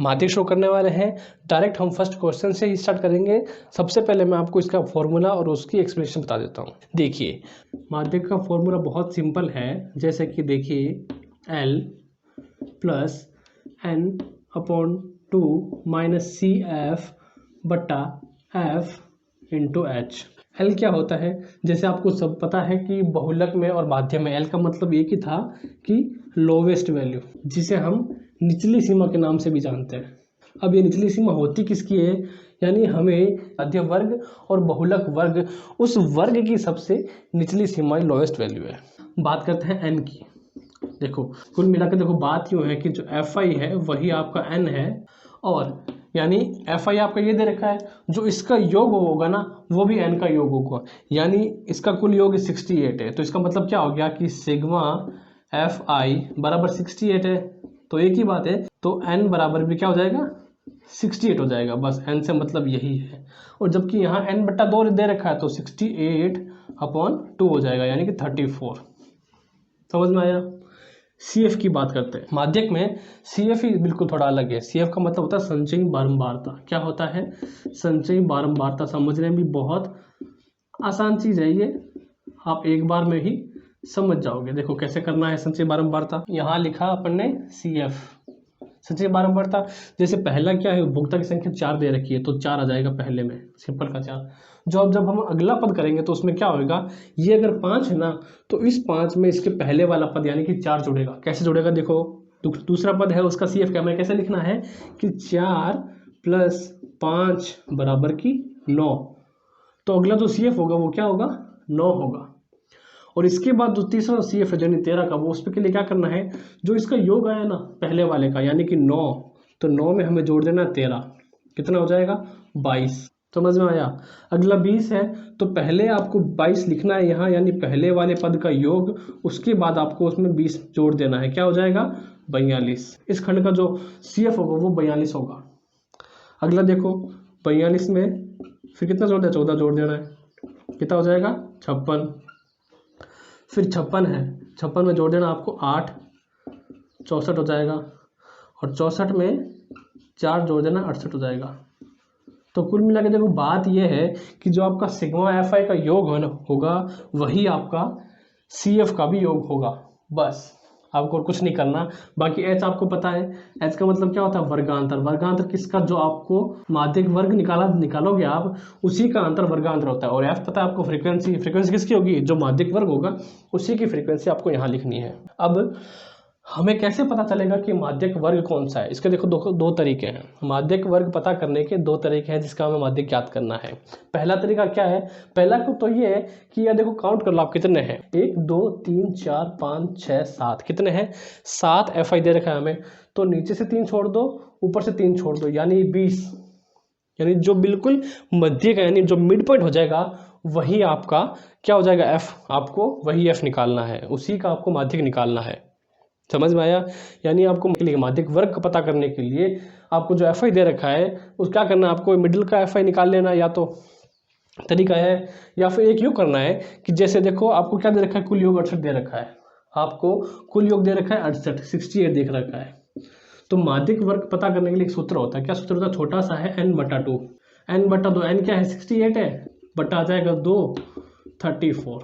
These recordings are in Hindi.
माध्यक शो करने वाले हैं। डायरेक्ट हम फर्स्ट क्वेश्चन से ही स्टार्ट करेंगे। सबसे पहले मैं आपको इसका फॉर्मूला और उसकी एक्सप्लेनेशन बता देता हूँ। देखिए, माध्यक का फॉर्मूला बहुत सिंपल है। जैसे कि देखिए, L plus N upon 2 minus C F बटा एफ इंटू एच। एल क्या होता है, जैसे आपको सब पता है कि बहुलक में और माध्यम में एल का मतलब एक ही था कि लोवेस्ट वैल्यू, जिसे हम निचली सीमा के नाम से भी जानते हैं। अब ये निचली सीमा होती किसकी है, यानी हमें मध्य वर्ग और बहुलक वर्ग, उस वर्ग की सबसे निचली सीमा लोवेस्ट वैल्यू है। बात करते हैं एन की। देखो, कुल मिलाकर देखो, बात यूँ है कि जो एफ आई है वही आपका एन है, और यानी एफ आई आपका ये दे रखा है, जो इसका योग होगा ना वो भी एन का योग होगा, यानी इसका कुल योग 68 है। तो इसका मतलब क्या हो गया कि सिग्मा एफ आई बराबर 68 है। तो एक ही बात है, तो एन बराबर भी क्या हो जाएगा, 68 हो जाएगा। बस एन से मतलब यही है। और जबकि यहाँ एन बट्टा 2 दे रखा है, तो 68 अपॉन 2 हो जाएगा, यानी कि 34। समझ में आया। सी एफ की बात करते हैं। माध्यक में सी एफ ही बिल्कुल थोड़ा अलग है। सी एफ का मतलब होता है संचयी बारंबारता। क्या होता है, संचयी बारंबारता। समझने में भी बहुत आसान चीज़ है ये, आप एक बार में ही समझ जाओगे। देखो कैसे करना है संचयी बारंबारता। यहाँ लिखा अपन ने सी एफ, संचयी बारंबारता। जैसे पहला क्या है, उपभोक्ता की संख्या 4 दे रखी है, तो 4 आ जाएगा पहले में, सिंपल का 4। जब हम अगला पद करेंगे तो उसमें क्या होगा, ये अगर 5 है ना, तो इस 5 में इसके पहले वाला पद यानी कि 4 जुड़ेगा। कैसे जुड़ेगा, देखो दूसरा पद है उसका सी एफ क्या, मैं कैसे लिखना है कि 4 प्लस 5 बराबर की 9। तो अगला जो सी एफ होगा वो क्या होगा, 9 होगा। और इसके बाद जो तीसरा सी एफ है यानी 13 का, वो उस पे के लिए क्या करना है, जो इसका योग आया ना पहले वाले का यानी कि 9, तो 9 में हमें जोड़ देना 13। कितना हो जाएगा, 22। समझ में आया। अगला 20 है, तो पहले आपको 22 लिखना है यहाँ, यानी पहले वाले पद का योग, उसके बाद आपको उसमें 20 जोड़ देना है। क्या हो जाएगा, 42। इस खंड का जो सी एफ होगा वो 42 होगा। अगला देखो, 42 में फिर कितना जोड़ दिया, 14 जोड़ देना है। कितना हो जाएगा, 56। फिर 56 है, 56 में जोड़ देना आपको 8, 64 हो जाएगा। और 64 में 4 जोड़ देना, 68 हो जाएगा। तो कुल मिला के देखो, बात यह है कि जो आपका सिग्मा एफ आई का योग होगा वही आपका सी एफ का भी योग होगा। बस आपको और कुछ नहीं करना। बाकी एच आपको पता है, एच का मतलब क्या होता है, वर्गांतर। वर्गांतर किसका, जो आपको माध्यक वर्ग निकालोगे आप, उसी का अंतर वर्गांतर होता है। और एफ पता है आपको, फ्रीक्वेंसी। फ्रीक्वेंसी किसकी होगी, जो माध्यक वर्ग होगा उसी की फ्रीक्वेंसी आपको यहाँ लिखनी है। अब हमें कैसे पता चलेगा कि माध्यक वर्ग कौन सा है, इसके देखो दो तरीके हैं। माध्यक वर्ग पता करने के 2 तरीके हैं जिसका हमें माध्यक ज्ञात करना है। पहला तरीका क्या है, पहला तो ये है कि यार देखो, काउंट कर लो आप कितने हैं, 1 2 3 4 5 6 7, कितने हैं, 7 एफ आई दे रखा है हमें। तो नीचे से 3 छोड़ दो, ऊपर से 3 छोड़ दो, यानी 20। यानी जो बिल्कुल मध्य का यानी जो मिड पॉइंट हो जाएगा वही आपका क्या हो जाएगा, एफ। आपको वही एफ निकालना है, उसी का आपको माध्यक निकालना है। समझ में आया। यानी आपको माध्यक वर्ग का पता करने के लिए आपको जो एफ आई दे रखा है उस क्या करना है, आपको मिडिल का एफ आई निकाल लेना, या तो तरीका है, या फिर एक योग करना है कि जैसे देखो आपको क्या दे रखा है, कुल योग 68 दे रखा है। आपको कुल योग दे रखा है 68, 68 देख रखा है। तो माध्यक वर्ग पता करने के लिए एक सूत्र होता है। क्या सूत्र होता है, छोटा सा है, n बटा 2। n बटा 2, n क्या है, 68 है, बटा आ जाएगा 2, 34।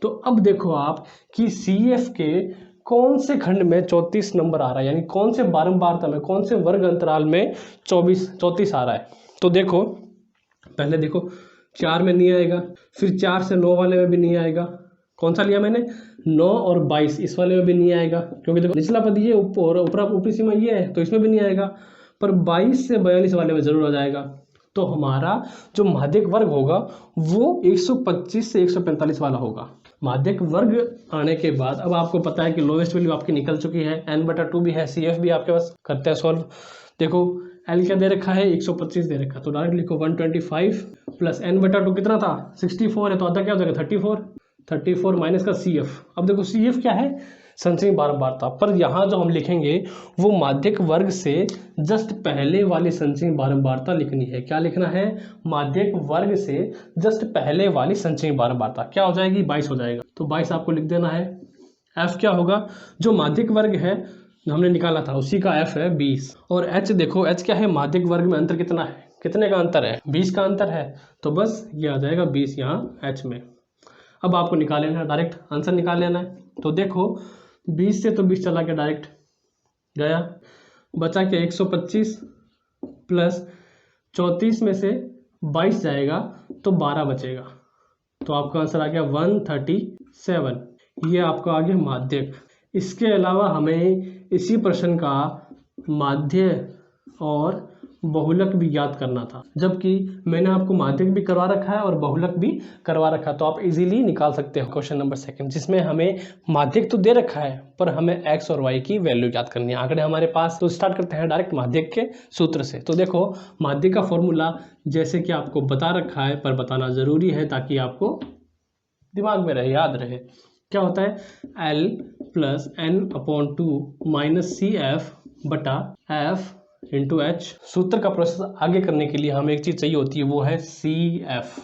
तो अब देखो आप कि सी एफ के कौन से खंड में 34 नंबर आ रहा है, यानी कौन से बारंबारता में, कौन से वर्ग अंतराल में 34 आ रहा है। तो देखो पहले देखो, 4 में नहीं आएगा, फिर 4 से 9 वाले में भी नहीं आएगा। कौन सा लिया मैंने, 9 और 22, इस वाले में भी नहीं आएगा, क्योंकि देखो निचला पद ये ऊपरी सीमा ये है, तो इसमें भी नहीं आएगा। पर 22 से 42 वाले में जरूर आ जाएगा। तो हमारा जो माध्यक वर्ग होगा वो 125 से 145 वाला होगा। माध्यक वर्ग आने के बाद अब आपको पता है कि लोवेस्ट वैल्यू आपकी निकल चुकी है, n बटा 2 भी है, सी एफ भी आपके पास, करते हैं सॉल्व। देखो एल क्या दे रखा है, 125 दे रखा है, तो डायरेक्ट लिखो 125 प्लस n बटा 2 कितना था, 64 है, तो आधा क्या हो जाएगा, 34 माइनस का सी एफ। अब देखो सी एफ क्या है, संचयी बारंबारता। पर यहाँ जो हम लिखेंगे वो माध्यक वर्ग से जस्ट पहले वाली संचयी बारंबारता लिखनी है। क्या लिखना है, माध्यक वर्ग से जस्ट पहले वाली संचयी बारंबारता क्या हो जाएगी, 22 हो जाएगा। तो 22 आपको लिख देना है। एफ क्या होगा, जो माध्यक वर्ग है हमने निकाला था उसी का f है 20। और h देखो, h क्या है, माध्यक वर्ग में अंतर कितना है, कितने का अंतर है, 20 का अंतर है। तो बस ये आ जाएगा 20 यहाँ h में। अब आपको निकाल लेना है, डायरेक्ट आंसर निकाल लेना है। तो देखो 20 से तो 20 चला गया, डायरेक्ट गया, बचा क्या 125 प्लस 34 में से 22 जाएगा तो 12 बचेगा। तो आपका आंसर आ गया 137। ये आपका आ गया माध्यक। इसके अलावा हमें इसी प्रश्न का माध्य और बहुलक भी याद करना था, जबकि मैंने आपको माध्यक भी करवा रखा है और बहुलक भी करवा रखा है। तो आप इजीली निकाल सकते हो क्वेश्चन नंबर 2, जिसमें हमें माध्यक तो दे रखा है पर हमें x और y की वैल्यू याद करनी है, आंकड़े हमारे पास। तो स्टार्ट करते हैं डायरेक्ट माध्यक के सूत्र से। तो देखो माध्यक का फॉर्मूला जैसे कि आपको बता रखा है, पर बताना जरूरी है ताकि आपको दिमाग में रहे, याद रहे। क्या होता है, L plus n/2 minus CF बटा F इंटू H। सूत्र का प्रोसेस आगे करने के लिए हमें एक चीज चाहिए होती है, वो है CF।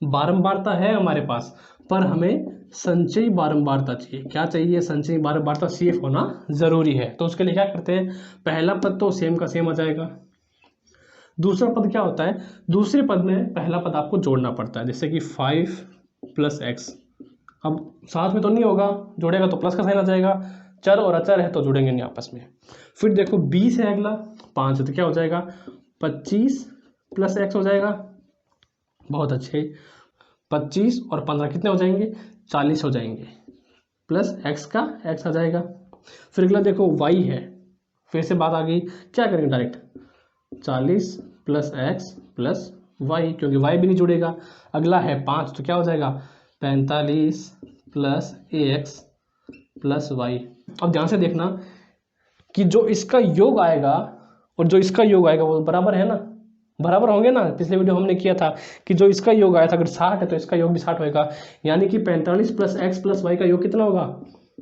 बारंबारता है हमारे पास, पर हमें संचयी बारंबारता चाहिए। क्या चाहिए, संचयी बारंबारता, CF होना जरूरी है। तो उसके लिए क्या करते हैं, पहला पद तो सेम का सेम आ जाएगा। दूसरा पद क्या होता है, दूसरे पद में पहला पद आपको जोड़ना पड़ता है, जैसे कि 5 प्लस x। अब साथ में तो नहीं होगा, जोड़ेगा तो प्लस का साइन आ जाएगा, चर और अचर है तो जुड़ेंगे नहीं आपस में। फिर देखो 20 है, अगला 5 है तो क्या हो जाएगा 25 प्लस x हो जाएगा। बहुत अच्छे, 25 और 15 कितने हो जाएंगे, 40 हो जाएंगे, प्लस x का x आ जाएगा। फिर अगला देखो y है, फिर से बात आ गई, क्या करेंगे direct 40 plus x plus y, क्योंकि y भी नहीं जुड़ेगा। अगला है 5 तो क्या हो जाएगा 45 प्लस ax प्लस y। अब ध्यान से देखना कि जो इसका योग आएगा और जो इसका योग आएगा वो बराबर है ना, बराबर होंगे ना। पिछले वीडियो हमने किया था कि जो इसका योग आया था अगर 60 है तो इसका योग भी 60 होगा, यानी कि 45 प्लस x प्लस y का योग कितना होगा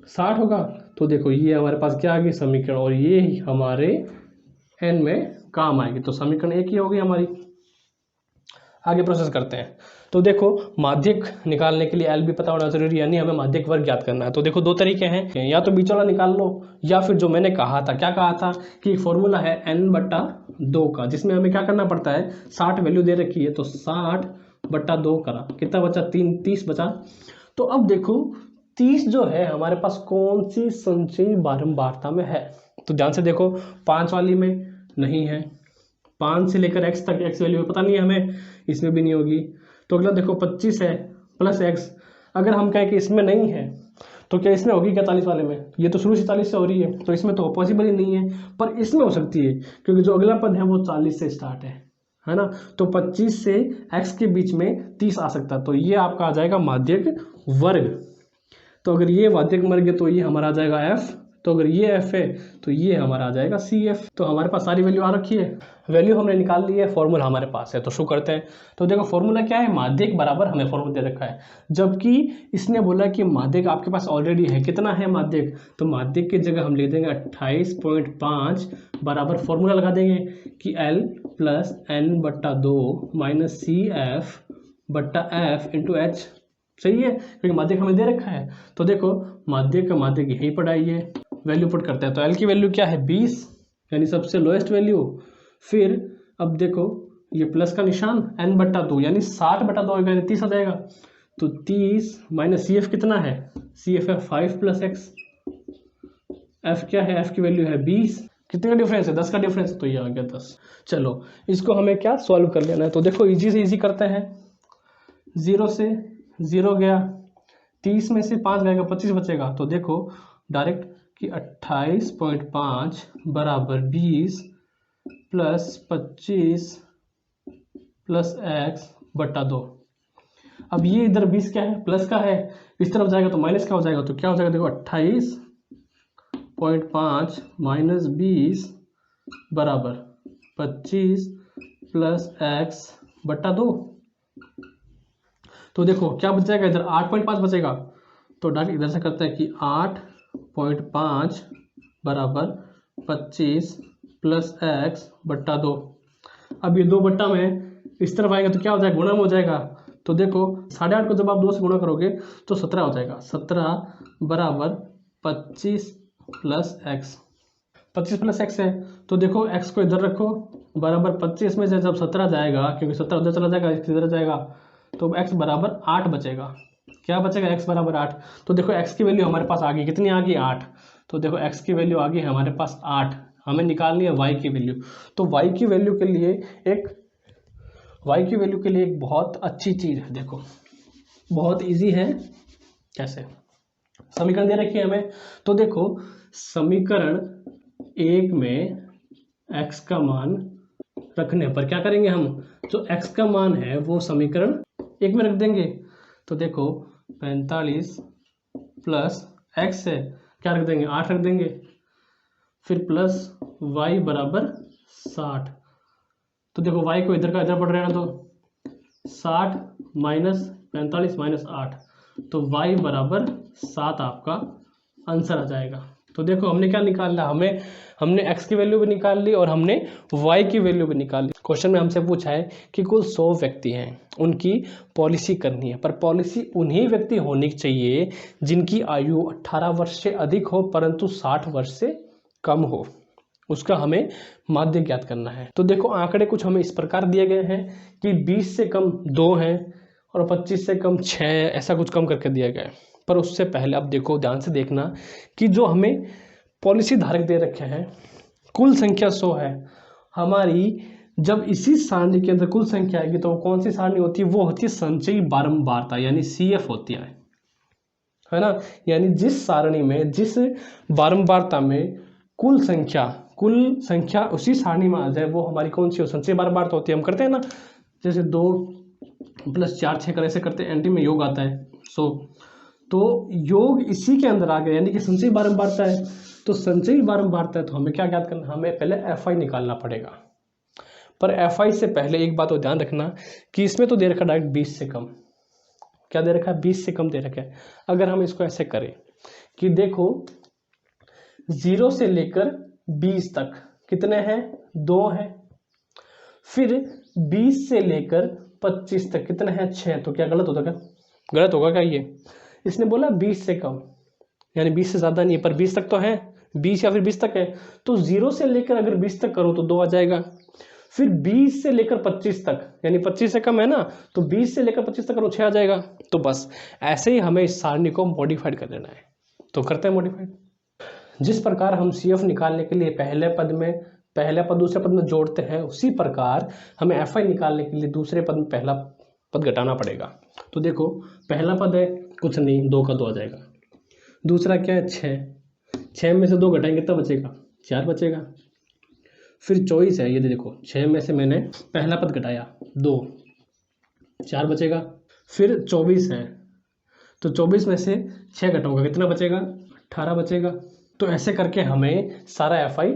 60 होगा। तो देखो ये हमारे पास क्या आ गई समीकरण, और ये हमारे n में काम आएगी। तो समीकरण एक ही होगी हमारी। आगे प्रोसेस करते हैं। तो देखो माध्यक निकालने के लिए एल भी पता होना जरूरी है, यानी हमें माध्यक वर्ग ज्ञात करना है। तो देखो दो तरीके हैं, या तो बीच वाला निकाल लो, या फिर जो मैंने कहा था, क्या कहा था कि फॉर्मूला है n/2 का, जिसमें हमें क्या करना पड़ता है 60 वैल्यू दे रखी है तो 60/2 करा, कितना बचा 30 बचा। तो अब देखो 30 जो है हमारे पास कौन सी संचयी बारंबारता में है, तो ध्यान से देखो 5 वाली में नहीं है, 5 से लेकर x तक x वैल्यू पता नहीं है हमें, इसमें भी नहीं होगी। तो अगला देखो 25 है प्लस x, अगर हम कहें कि इसमें नहीं है तो क्या इसमें होगी 41 वाले में, ये तो शुरू से 40 से हो रही है तो इसमें तो पॉसिबल ही नहीं है, पर इसमें हो सकती है क्योंकि जो अगला पद है वो 40 से स्टार्ट है ना। तो 25 से x के बीच में 30 आ सकता है, तो ये आपका आ जाएगा माध्यक वर्ग। तो अगर ये माध्यक वर्ग है तो ये हमारा आ जाएगा f, तो अगर ये f है तो ये हमारा आ जाएगा CF। तो हमारे पास सारी वैल्यू आ रखी है, वैल्यू हमने निकाल ली है, फॉर्मूला हमारे पास है। तो शुरू करते हैं। तो देखो फॉर्मूला क्या है, माध्यक बराबर हमें फॉर्मूला दे रखा है, जबकि इसने बोला कि माध्यक आपके पास ऑलरेडी है। कितना है माध्यक, तो माध्यक की जगह हम लिख देंगे 28.5 बराबर फॉर्मूला लगा देंगे कि L plus n/2 minus CF बट्टा F इंटू H। सही है, क्योंकि माध्यक हमें दे रखा है। तो देखो माध्यक का माध्यक यही पढ़ाई है, वैल्यू पुट करते हैं। तो L की वैल्यू क्या है 20, यानी सबसे लोएस्ट वैल्यू। फिर अब देखो ये प्लस का निशान n/2 यानी 60/2 होगा, यानी 30 आ जाएगा। तो 30 माइनस CF कितना है, CF है 5 प्लस x, F क्या है, F की वैल्यू है 20, कितने का डिफरेंस है 10 का डिफरेंस, तो ये आ गया 10। चलो इसको हमें क्या सॉल्व कर लेना है। तो देखो इजी से इजी करते हैं, 0 से 0 गया, 30 में से 5 गएगा 25 बचेगा। तो देखो डायरेक्ट कि 28.5 बराबर 20 प्लस 25 प्लस x/2। अब ये इधर 20 क्या है प्लस का है, इस तरफ जाएगा तो माइनस का हो जाएगा। तो क्या हो जाएगा देखो 28.5 माइनस 20 बराबर 25 प्लस x/2। तो देखो क्या बच जाएगा इधर 8.5 बचेगा। तो डायरेक्ट इधर से करते हैं कि 8.5 बराबर 25 प्लस x/2। अब ये 2 बट्टा में इस तरफ आएगा तो क्या हो जाएगा गुणा में हो जाएगा। तो देखो 8.5 को जब आप 2 से गुणा करोगे तो 17 हो जाएगा, 17 बराबर 25 प्लस एक्स, 25 प्लस एक्स है तो देखो एक्स को इधर रखो बराबर 25 में से जब 17 जाएगा, क्योंकि 17 उधर चला जाएगा इधर जाएगा, तो एक्स बराबर 8 बचेगा। क्या बचेगा? एक्स बराबर 8। तो देखो एक्स की वैल्यू हमारे पास आ गई, कितनी आ गई? 8। तो देखो एक्स की वैल्यू आ गई हमारे पास 8। हमें निकालनी है वाई की वैल्यू। तो वाई की वैल्यू के लिए एक बहुत अच्छी चीज़ है, देखो बहुत इजी है। कैसे? समीकरण दे रखी है हमें, तो देखो समीकरण 1 में x का मान रखने पर क्या करेंगे हम, जो x का मान है वो समीकरण 1 में रख देंगे। तो देखो 45 प्लस x है, क्या रख देंगे? 8 रख देंगे। फिर प्लस y बराबर 60। तो देखो y को इधर का इधर पढ़ रहे हैं, तो 60 माइनस 45 माइनस 8, तो y बराबर 7 आपका आंसर आ जाएगा। तो देखो हमने क्या निकाला, हमने x की वैल्यू भी निकाल ली और हमने y की वैल्यू भी निकाल ली। क्वेश्चन में हमसे पूछा है कि कुल 100 व्यक्ति हैं, उनकी पॉलिसी करनी है, पर पॉलिसी उन्हीं व्यक्ति होनी चाहिए जिनकी आयु 18 वर्ष से अधिक हो परंतु 60 वर्ष से कम हो। उसका हमें माध्य ज्ञात करना है। तो देखो आंकड़े कुछ हमें इस प्रकार दिए गए हैं कि 20 से कम 2 हैं और 25 से कम 6, ऐसा कुछ कम करके दिया गया है। पर उससे पहले अब देखो, ध्यान से देखना कि जो हमें पॉलिसी धारक दे रखे हैं कुल संख्या 100 है हमारी। जब इसी सारणी के अंदर कुल संख्या आएगी तो वो कौन सी सारणी होती है? वो होती है संचयी बारंबारता, यानी CF होती है ना। यानी जिस सारणी में, जिस बारंबारता में कुल संख्या उसी सारणी में आ जाए वो हमारी कौन सी हो? संचयी बारंबारता होती है। हम करते हैं ना, जैसे 2 + 4 6 कर ऐसे करते हैं, एंटी में योग आता है 100, तो योग इसी के अंदर आ गया, यानी कि संचयी बारंबारता है। तो संचयी बारंबारता है तो हमें क्या ज्ञात करना? हमें पहले FI निकालना पड़ेगा। पर FI से पहले एक बात को ध्यान रखना कि इसमें तो दे रखा डायरेक्ट 20 से कम। क्या दे रखा है? 20 से कम दे रखा है। अगर हम इसको ऐसे करें कि देखो 0 से लेकर 20 तक कितने हैं? 2 हैं। फिर 20 से लेकर 25 तक कितने हैं? 6। तो क्या गलत होता? क्या गलत होगा क्या ये? इसने बोला 20 से कम, यानी 20 से ज़्यादा नहीं है, पर 20 तक तो है, 20 या फिर 20 तक है। तो 0 से लेकर अगर 20 तक करो तो 2 आ जाएगा। फिर 20 से लेकर 25 तक, यानी 25 से कम है ना, तो 20 से लेकर 25 तक करो 6 आ जाएगा। तो बस ऐसे ही हमें इस सारणी को मॉडिफाइड कर देना है। तो करते हैं मॉडिफाइड। जिस प्रकार हम CF निकालने के लिए पहले पद दूसरे पद में जोड़ते हैं, उसी प्रकार हमें FI निकालने के लिए दूसरे पद में पहला पद घटाना पड़ेगा। तो देखो पहला पद है कुछ नहीं, 2 का 2 आ जाएगा। दूसरा क्या है? 6 में से 2 घटाएंगे तब बचेगा 4 बचेगा। फिर 24 है, ये देखो 6 में से मैंने पहला पद घटाया 2, 4 बचेगा। फिर 24 है, तो 24 में से 6 घटाऊंगा, कितना बचेगा? 18 बचेगा। तो ऐसे करके हमें सारा FI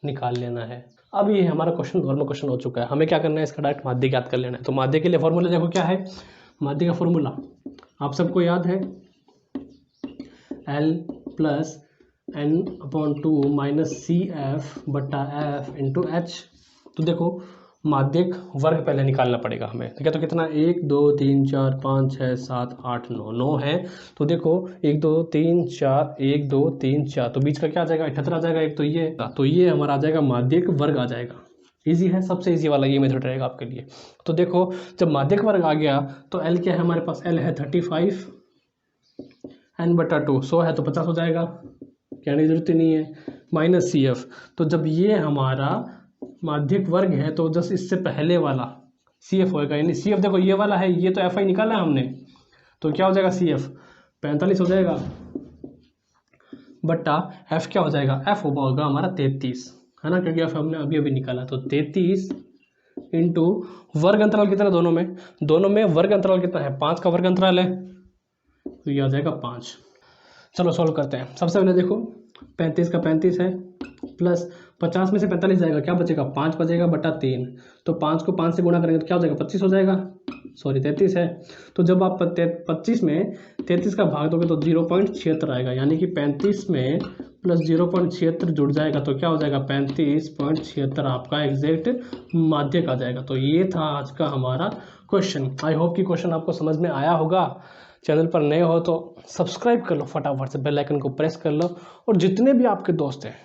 निकाल लेना है। अब ये हमारा क्वेश्चन नॉर्मल क्वेश्चन हो चुका है। हमें क्या करना है? इसका डायरेक्ट माध्य ज्ञात कर लेना है। तो माध्य के लिए फॉर्मूला देखो क्या है। माध्य का फॉर्मूला आप सबको याद है, L + N/2 - CF/F × H। तो देखो माध्यक वर्ग पहले निकालना पड़ेगा हमें। तो क्या, तो कितना? 1 2 3 4 5 6 7 8 9 9 है। तो देखो 1 2 3 4 1 2 3 4, तो बीच का क्या आ जाएगा? 78 आ जाएगा एक। तो ये हमारा आ जाएगा माध्यक वर्ग आ जाएगा। इजी है, सबसे इजी वाला ये मेथड रहेगा आपके लिए। तो देखो जब माध्यक वर्ग आ गया तो L क्या है हमारे पास? L है 35, N/2 100 है तो 50 हो जाएगा, कहने की जरूरत ही नहीं है, - CF। तो जब ये हमारा माध्यक वर्ग है तो जस्ट इससे पहले वाला CF होएगा, यानी CF देखो ये वाला है, ये तो FI निकाला है हमने, तो क्या हो जाएगा? CF 45 हो जाएगा बट्टा F क्या हो जाएगा? F होगा हमारा 33, है ना, क्योंकि F हमने अभी निकाला। तो 33 इंटू वर्ग अंतराल कितना दोनों में वर्ग अंतराल कितना है? 5 का वर्ग अंतराल है, तो ये आ जाएगा 5। चलो सॉल्व करते हैं। सबसे पहले देखो 35 का 35 है प्लस 50 में से 45 जाएगा, क्या बचेगा? 5 बचेगा बटा 3। तो 5 को 5 से गुणा करेंगे तो क्या हो जाएगा? 25 हो जाएगा, सॉरी 33 है। तो जब आप 25 में 33 का भाग दोगे तो 0.76 आएगा, यानी कि 35 में प्लस 0.76 जुड़ जाएगा तो क्या हो जाएगा? 35.76 आपका एग्जैक्ट माध्यक आ जाएगा। तो ये था आज का हमारा क्वेश्चन। आई होप कि क्वेश्चन आपको समझ में आया होगा। चैनल पर नए हो तो सब्सक्राइब कर लो, फटाफट से बेल आइकन को प्रेस कर लो और जितने भी आपके दोस्त हैं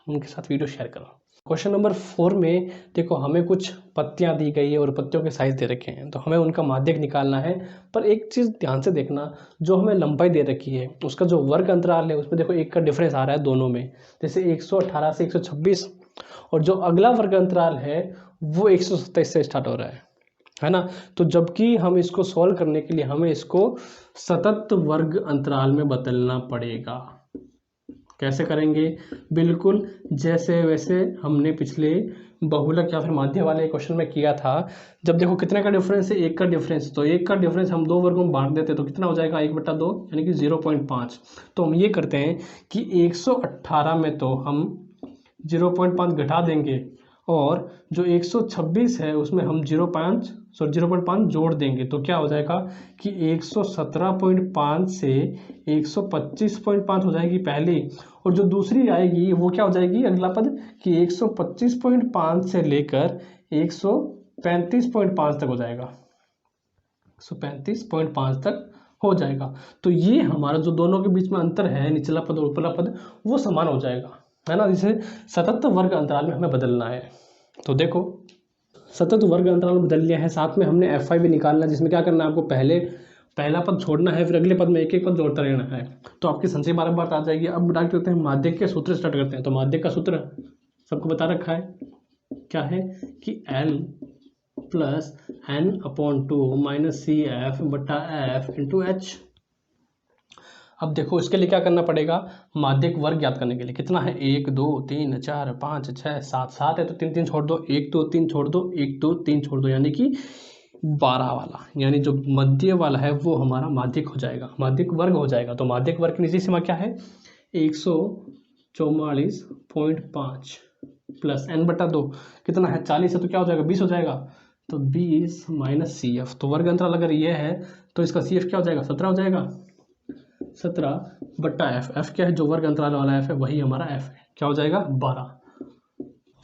उनके साथ वीडियो शेयर करो। क्वेश्चन नंबर 4 में देखो हमें कुछ पत्तियां दी गई है और पत्तियों के साइज दे रखे हैं, तो हमें उनका माध्यक निकालना है। पर एक चीज़ ध्यान से देखना, जो हमें लंबाई दे रखी है उसका जो वर्ग अंतराल है उसमें देखो एक का डिफरेंस आ रहा है दोनों में, जैसे 118 से 126, और जो अगला वर्ग अंतराल है वो 127 से स्टार्ट हो रहा है ना। तो जबकि हम इसको सॉल्व करने के लिए हमें इसको सतत वर्ग अंतराल में बदलना पड़ेगा। कैसे करेंगे? बिल्कुल जैसे वैसे हमने पिछले बहुलक या फिर माध्य वाले क्वेश्चन में किया था। जब देखो कितने का डिफरेंस है, एक का डिफरेंस, तो एक का डिफरेंस हम दो वर्गों में बांट देते तो कितना हो जाएगा 1/2 यानी कि 0.5। तो हम ये करते हैं कि 118 में तो हम 0.5 घटा देंगे और जो 126 है उसमें हम 0.5 जोड़ देंगे, तो क्या हो जाएगा कि 117.5 से 125.5 हो जाएगी पहली, और जो दूसरी आएगी वो क्या हो जाएगी अगला पद कि 125.5 से लेकर 135.5 तक हो जाएगा, 135.5 तक हो जाएगा। तो ये हमारा जो दोनों के बीच में अंतर है, निचला पद और ऊपरला पद, वो समान हो जाएगा, है ना। जिसे सतत वर्ग अंतराल में हमें बदलना है। तो देखो सतत वर्ग अंतराल में बदल लिया है, साथ में हमने FI भी निकालना है, जिसमें क्या करना है आपको पहला पद छोड़ना है, फिर अगले पद में एक एक पद जोड़ता रहना है, तो आपकी संशय बार बार आ जाएगी। अब डाल करते हैं माध्यक के सूत्र स्टार्ट करते हैं। तो माध्यक का सूत्र सबको बता रखा है, क्या है कि L + N/2 - CF बटा F × H। अब देखो इसके लिए क्या करना पड़ेगा, माध्यक वर्ग ज्ञात करने के लिए कितना है 1 2 3 4 5 6 7, 7 है तो 3 3 छोड़ दो, 1 2 3 छोड़ दो, 1 2 3 छोड़ दो, यानी कि 12 वाला, यानी जो मध्य वाला है वो हमारा माध्यक हो जाएगा, माध्यक वर्ग हो जाएगा। तो माध्यक वर्ग की निजी सीमा क्या है 144.5 प्लस n/2 कितना है 40 है तो क्या हो जाएगा 20 हो जाएगा, तो 20 - CF। तो वर्ग अंतराल अगर ये है तो इसका CF क्या हो जाएगा 17 हो जाएगा, 17/F। F क्या है जो वर्ग अंतराल वाला F है वही हमारा F है, क्या हो जाएगा 12।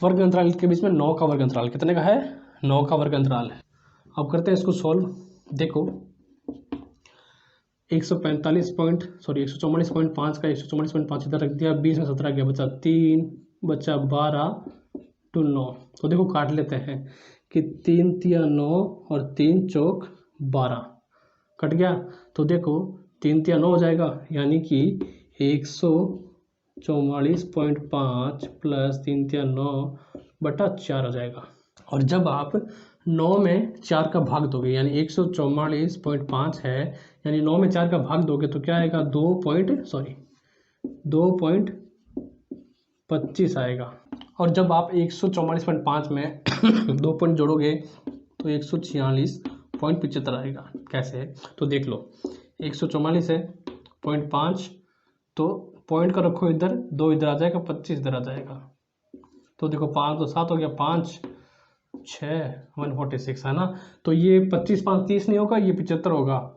वर्ग अंतराल के बीच में 9 का वर्ग अंतराल कितने का है 9 का वर्ग अंतराल है। अब करते हैं इसको सॉल्व। देखो 144.5 का 144.5 इधर रख दिया, 20 में 17 गया, बचा 3, बचा 12 to 9। तो देखो काट लेते हैं कि 3 तिया 9 और 3 चौक 12 कट गया। तो देखो 3 तिया 9 हो जाएगा, यानी कि 144.5 प्लस 3 तिया 9/4 हो जाएगा। और जब आप 9 में 4 का भाग दोगे, यानी 144.5 है, यानी 9 में 4 का भाग दोगे तो क्या आएगा 2.25 आएगा। और जब आप 144.5 में 2 पॉइंट जोड़ोगे तो 146.75 आएगा। कैसे है तो देख लो, 144 है 0.5, तो पॉइंट का रखो इधर, 2 इधर आ जाएगा, 25 इधर आ जाएगा। तो देखो 5 तो 7 हो गया, 5 6 146 है ना। तो ये 25 5 30 नहीं होगा, ये 75 होगा,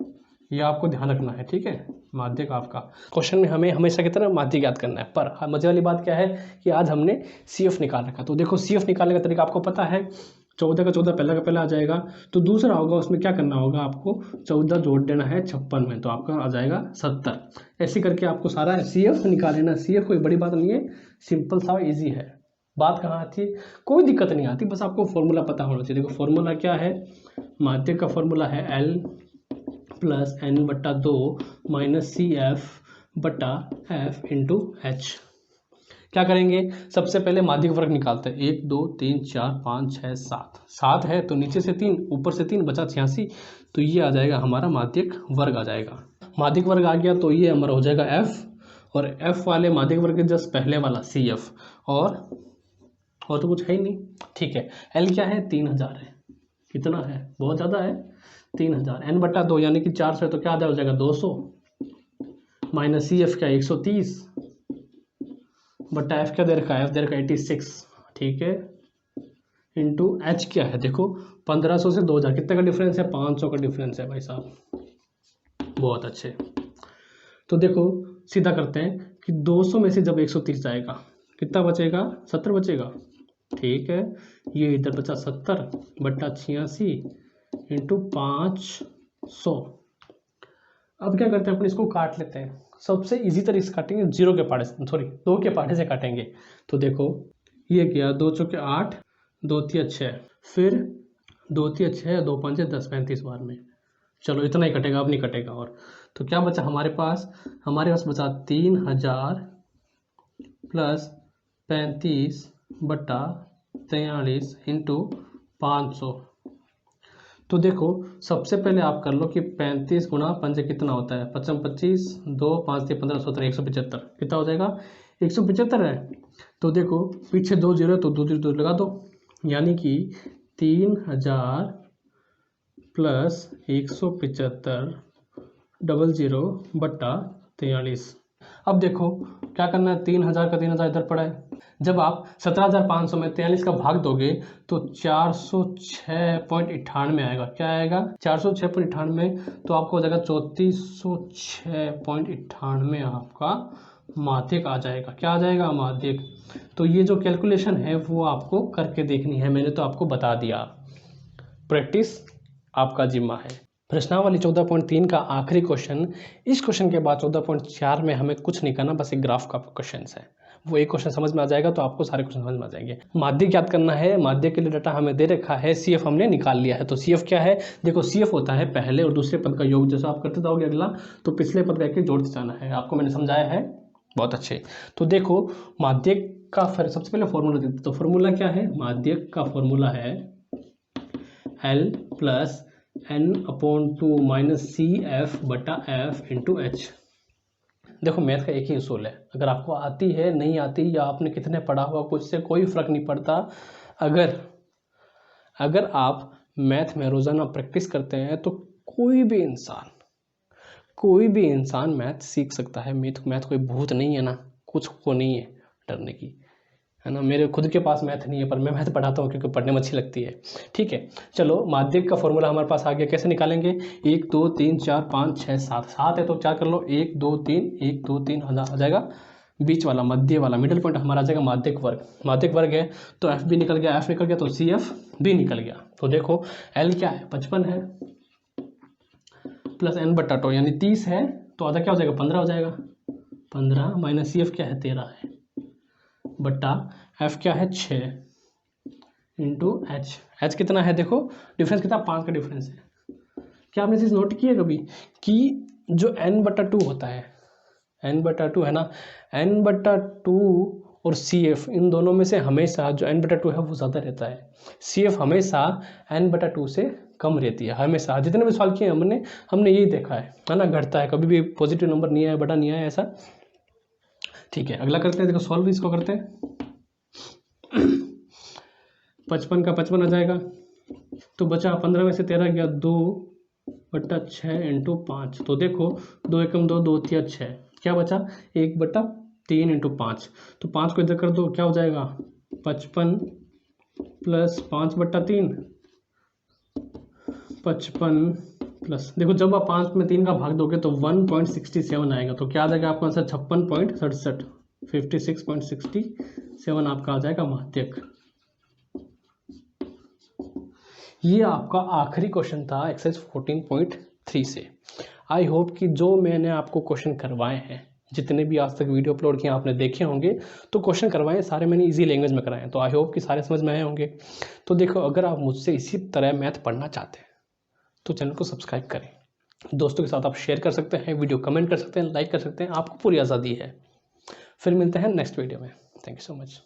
ये आपको ध्यान रखना है, ठीक है। माध्यक आपका क्वेश्चन में हमें हमेशा की तरह माध्यक याद करना है, पर मजे वाली बात क्या है कि आज हमने CF निकाल रखा। तो देखो CF निकालने का तरीका आपको पता है, 14 का 14 पहला का पहला आ जाएगा, तो दूसरा होगा उसमें क्या करना होगा आपको 14 जोड़ देना है 56 में, तो आपका आ जाएगा 70। ऐसे करके आपको सारा CF निकाल लेना। CF कोई बड़ी बात नहीं है, सिंपल सा ईजी है। बात कहाँ आती है, कोई दिक्कत नहीं आती, बस आपको फॉर्मूला पता होना चाहिए। देखो फॉर्मूला क्या है, माध्यक का फॉर्मूला है L + N/2 - CF/F × H। क्या करेंगे, सबसे पहले माध्यक वर्ग निकालते हैं। 1 2 3 4 5 6 7, 7 है तो नीचे से 3 ऊपर से 3 बचा 86, तो ये आ जाएगा हमारा माध्यक वर्ग आ जाएगा। माध्यक वर्ग आ गया तो ये हमारा हो जाएगा F, और F वाले माध्यक वर्ग के जस्ट पहले वाला CF, और तो कुछ है ही नहीं, ठीक है। L क्या है 3000 है, कितना है बहुत ज़्यादा है 3000, N/2 यानी कि 400 है तो क्या आधा हो जाएगा 200, माइनस CF क्या 130 बटा F क्या दे रखा है, F दे रखा है 86, ठीक है, इंटू H क्या है देखो 1500 से 2000 कितने का डिफरेंस है 500 का डिफरेंस है भाई साहब, बहुत अच्छे। तो देखो सीधा करते हैं कि 200 में से जब 130 आएगा कितना बचेगा 70 बचेगा, ठीक है। ये इधर बचा 70/86 इंटू 500। अब क्या करते हैं, अपन इसको काट लेते हैं। सबसे इजी तरीके से काटेंगे, 0 के पाटे से, सॉरी 2 के पाटे से काटेंगे। तो देखो ये क्या, 2 चौके 8, 2 तिया 6, फिर 2 तिया 6, 2 पंचे 10, 35 बार में। चलो इतना ही कटेगा, अब नहीं कटेगा। और तो क्या बचा हमारे पास बचा 3000 प्लस 35/43 इंटू 500। तो देखो सबसे पहले आप कर लो कि 35 गुणा 5 कितना होता है, 55 25, 2 5 3 15 17 175 कितना हो जाएगा, 175 है। तो देखो पीछे 2 0 तो 2 0 लगा दो, यानी कि 3000 प्लस 175 00/43। अब देखो क्या करना है, 3000 का 3000 इधर पड़ा है। जब आप 17,500 में 43 का भाग दोगे तो 406.98 आएगा। क्या आएगा, 406.98। तो आपको हो जाएगा 3406.98 आपका माध्यक आ जाएगा। क्या आ जाएगा, माध्यक। तो ये जो कैलकुलेशन है वो आपको करके देखनी है, मैंने तो आपको बता दिया। प्रैक्टिस आपका जिम्मा है। प्रश्नावली 14.3 का आखिरी क्वेश्चन। इस क्वेश्चन के बाद 14.4 में हमें कुछ नहीं करना, बस एक ग्राफ का क्वेश्चन है। वो एक क्वेश्चन समझ में आ जाएगा तो आपको सारे क्वेश्चन समझ में आ जाएंगे। माध्यक याद करना है, माध्यक के लिए डाटा हमें दे रखा है, CF हमने निकाल लिया है। तो CF क्या है, देखो CF होता है पहले और दूसरे पद का योग। जैसा आप करते जाओगे अगला, तो पिछले पद का एक जोड़ते जाना है। आपको मैंने समझाया है, बहुत अच्छे। तो देखो माध्यक का सबसे पहले फॉर्मूला देते, तो फॉर्मूला क्या है, माध्यक का फॉर्मूला है L plus N/2 minus CF/F into H। देखो मैथ का एक ही उसूल है, अगर आपको आती है नहीं आती या आपने कितने पढ़ा हुआ कुछ से कोई फर्क नहीं पड़ता। अगर आप मैथ में रोजाना प्रैक्टिस करते हैं तो कोई भी इंसान मैथ सीख सकता है। मैथ कोई भूत नहीं है ना, कुछ को नहीं है डरने की, है ना। मेरे खुद के पास मैथ नहीं है पर मैं मैथ पढ़ाता हूँ क्योंकि पढ़ने में अच्छी लगती है। ठीक है, चलो माध्यक का फॉर्मूला हमारे पास आ गया। कैसे निकालेंगे, 1 2 3 4 5 6 7, 7 है तो 4 कर लो, 1 2 3 1 2 3 आ जाएगा। बीच वाला मध्य वाला मिडिल पॉइंट हमारा आ जाएगा माध्यक वर्ग है। तो एफ भी निकल गया, तो CF भी निकल गया। तो देखो L क्या है, 55 है, प्लस N/2 यानी 30 है, तो आधा क्या हो जाएगा, 15 हो जाएगा। 15 माइनस CF क्या है, 13 है, बट्टा F क्या है, 6 इंटू H कितना है, देखो डिफरेंस कितना, 5 का डिफरेंस है। क्या आपने चीज़ नोट की है कभी कि जो N/2 होता है, N/2 है ना, N/2 और CF इन दोनों में से हमेशा जो N/2 है वो ज़्यादा रहता है, CF हमेशा N/2 से कम रहती है। हमेशा जितने भी सवाल किए हमने यही देखा है ना, घटता है, कभी भी पॉजिटिव नंबर नहीं आया, बड़ा नहीं आया ऐसा। ठीक है, अगला करते हैं, देखो सॉल्व इसको करते हैं। 55 का 55 आ जाएगा, तो बचा 15 में से 13 गया, 2/6 इंटू 5। तो देखो 2 एकम 2, 2 तिया 6, क्या बचा 1/3 इंटू 5। तो 5 को इधर कर दो, क्या हो जाएगा 55 प्लस 5/3, 55 प्लस, देखो जब आप 5 में 3 का भाग दोगे तो 1.67 आएगा। तो क्या आ जाएगा आपका आंसर, 56.67, 56.67 आपका आ जाएगा माध्यक। ये आपका आखिरी क्वेश्चन था एक्सरसाइज 14.3 से। आई होप कि जो मैंने आपको क्वेश्चन करवाए हैं, जितने भी आज तक वीडियो अपलोड किए आपने देखे होंगे, तो क्वेश्चन करवाए सारे मैंने इजी लैंग्वेज में कराए हैं। तो आई होप कि सारे समझ में आए होंगे। तो देखो अगर आप मुझसे इसी तरह मैथ पढ़ना चाहते हैं तो चैनल को सब्सक्राइब करें, दोस्तों के साथ आप शेयर कर सकते हैं, वीडियो कमेंट कर सकते हैं, लाइक कर सकते हैं, आपको पूरी आज़ादी है। फिर मिलते हैं नेक्स्ट वीडियो में। Thank you so much.